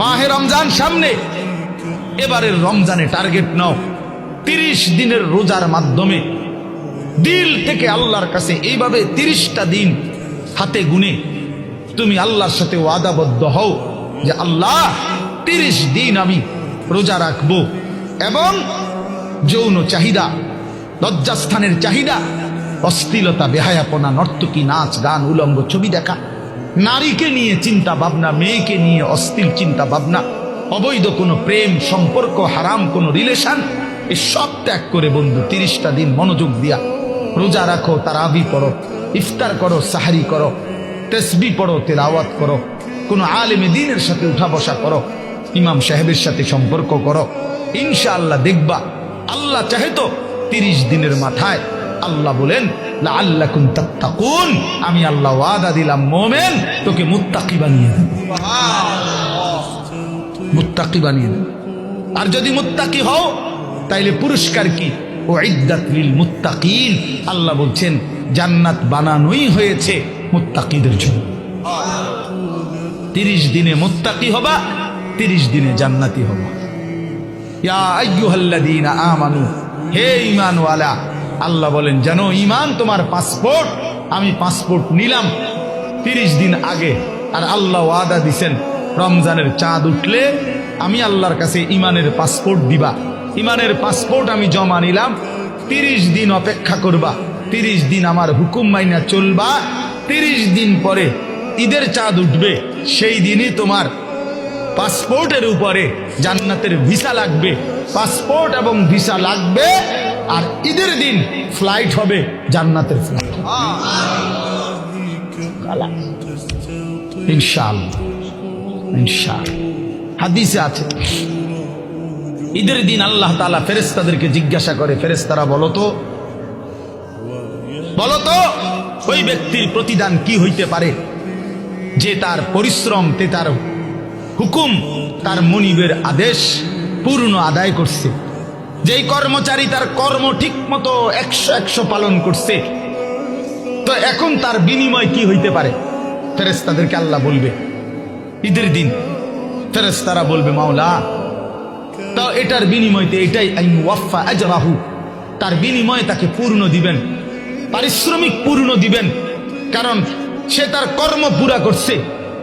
মাহে রমজান সামনে, এবারের রমজানে টার্গেট নাও 30 দিনের রোজার মাধ্যমে দিল থেকে আল্লাহর কাছে এইভাবে 30টা দিন হাতে গুনে তুমি আল্লাহর সাথে ওয়াদাবদ্ধ হও যে আল্লাহ 30 দিন আমি রোজা রাখবো। এবং যৌন চাহিদা, লজ্জাস্থানের চাহিদা, অশ্লীলতা, বেহায়াপনা, নর্তকী, নাচ গান, উলঙ্গ ছবি দেখা, নারীকে নিয়ে চিন্তা ভাবনা, মেয়েকে নিয়ে অশ্লীল চিন্তা ভাবনা, অবৈধ কোনো প্রেম সম্পর্ক, হারাম কোনো রিলেশন, এই সব ত্যাগ করে বন্ধু 30টা দিন মনোযোগ দিয়া রোজা রাখো, তারাবি পড়ো, ইফতার করো, সাহারি করো, তাসবিহ পড়ো, তেলাওয়াত করো, কোনো আলেমে দ্বীনের সাথে উঠা বসা করো, ইমাম সাহেবের সাথে সম্পর্ক করো। ইনশাআল্লাহ দেখবা আল্লাহ চাহে তো 30 দিনের মাথায় আল্লাহ বলেন লাআল্লাকুম তাত্তাকুন, আমি আল্লাহ ওয়াদা দিলাম মোমেন তোকে মুত্তাকি বানিয়ে দেব, মুত্তাকি বানিয়ে দেব। আর যদি মুত্তাকি হও তাইলে পুরস্কার কি? উইদ্দাত লিল মুত্তাকিন, আল্লাহ বলছেন জান্নাত বানানোই হয়েছে মুত্তাকিদের জন্য। 30 দিনে মুত্তাকি হবা, 30 দিনে জান্নাতি হবা। ইয়া আইয়ুহাল্লাযীনা আমানু, হে ঈমানওয়ালা, আল্লাহ বলেন জানো ঈমান তোমার পাসপোর্ট, আমি পাসপোর্ট নিলাম 30 দিন আগে। আর আল্লাহ ওয়াদা দিছেন রমজানের চাঁদ উঠলে আমি আল্লাহর কাছে ঈমানের পাসপোর্ট দিবা। ঈমানের পাসপোর্ট আমি জমা নিলাম, 30 দিন অপেক্ষা করবা, 30 দিন আমার হুকুম মাইনা চলবা। 30 দিন পরে ঈদের চাঁদ উঠবে, সেই দিনই তোমার পাসপোর্টের উপরে জান্নাতের ভিসা লাগবে। পাসপোর্ট এবং ভিসা লাগবে, আর ঈদের দিন ফ্লাইট হবে জান্নাতের ফ্লাইট, ইনশাআল্লাহ। ইনশাআল্লাহ হাদিসে আছে ঈদের দিন আল্লাহ তাআলা ফেরেশতাদেরকে জিজ্ঞাসা করে, ফেরেশতারা বলো তো ওই ব্যক্তির প্রতিদান কি হইতে পারে যে তার পরিশ্রম, তার হুকুম, তার মনিবের আদেশ পূর্ণ আদায় করছে, যেই কর্মচারী তার কর্ম ঠিক মতো 100 পালন করছে, তো এখন তার বিনিময় কি হইতে পারে? ফেরেশতাদেরকে আল্লাহ বলবে ঈদের দিন, ফেরেশতারা বলবে মাওলা তো এটার বিনিময়তে এটাই আইওয়াফা আজরাহু, তার বিনিময়ে তাকে পূর্ণ দিবেন, পারিশ্রমিক পূর্ণ দিবেন, কারণ সে তার কর্ম পুরা করছে,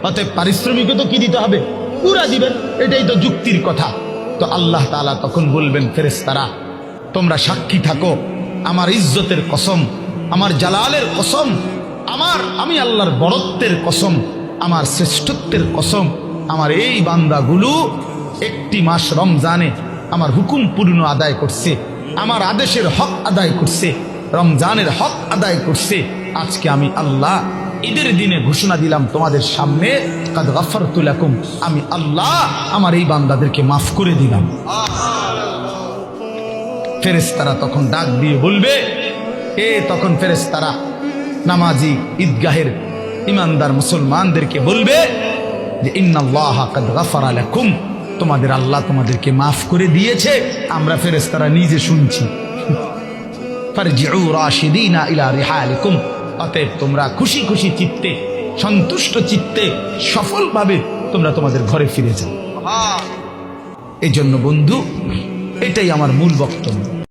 অতএব পারিশ্রমিকও তো কি দিতে হবে? পুরা দিবেন, এটাই তো যুক্তির কথা। তো আল্লাহ তাআলা তখন বলবেন ফেরেশতারা তোমরা সাক্ষী থাকো, আমার ইজ্জতের কসম, আমার জালালের কসম, আমি আল্লাহর বড়ত্বের কসম, আমার শ্রেষ্ঠত্বের কসম, আমার এই বান্দাগুলো 1টি মাস রমজানে আমার হুকুম পূর্ণ আদায় করছে, আমার আদেশের হক আদায় করছে, রমজানের হক আদায় করছে। আজকে আমি আল্লাহ ঈদের দিনে ঘোষণা দিলাম তোমাদের সামনে, কাদ গাফারতু লাকুম, আমি আল্লাহ আমার এই বান্দাদেরকে মাফ করে দিলাম। ফেরেশতারা তখন ডাক দিয়ে বলবে, তখন ফেরেশতারা নামাজি ঈদগাহের ইমানদার মুসলমানদেরকে বলবে যে ইন্নাল্লাহা কাদ গাফারা লাকুম, তোমাদের আল্লাহ তোমাদেরকে মাফ করে দিয়েছে। আমরা ফেরেশতারা নিজে শুনছি। ফারজিউ রাশিদিনা ইলা রিহালিকুম, অতএব তোমরা খুশি খুশি চিত্তে, সন্তুষ্ট চিত্তে, সফলভাবে তোমরা তোমাদের ঘরে ফিরে যাও। এই জন্য বন্ধু, এটাই আমার মূল বক্তব্য।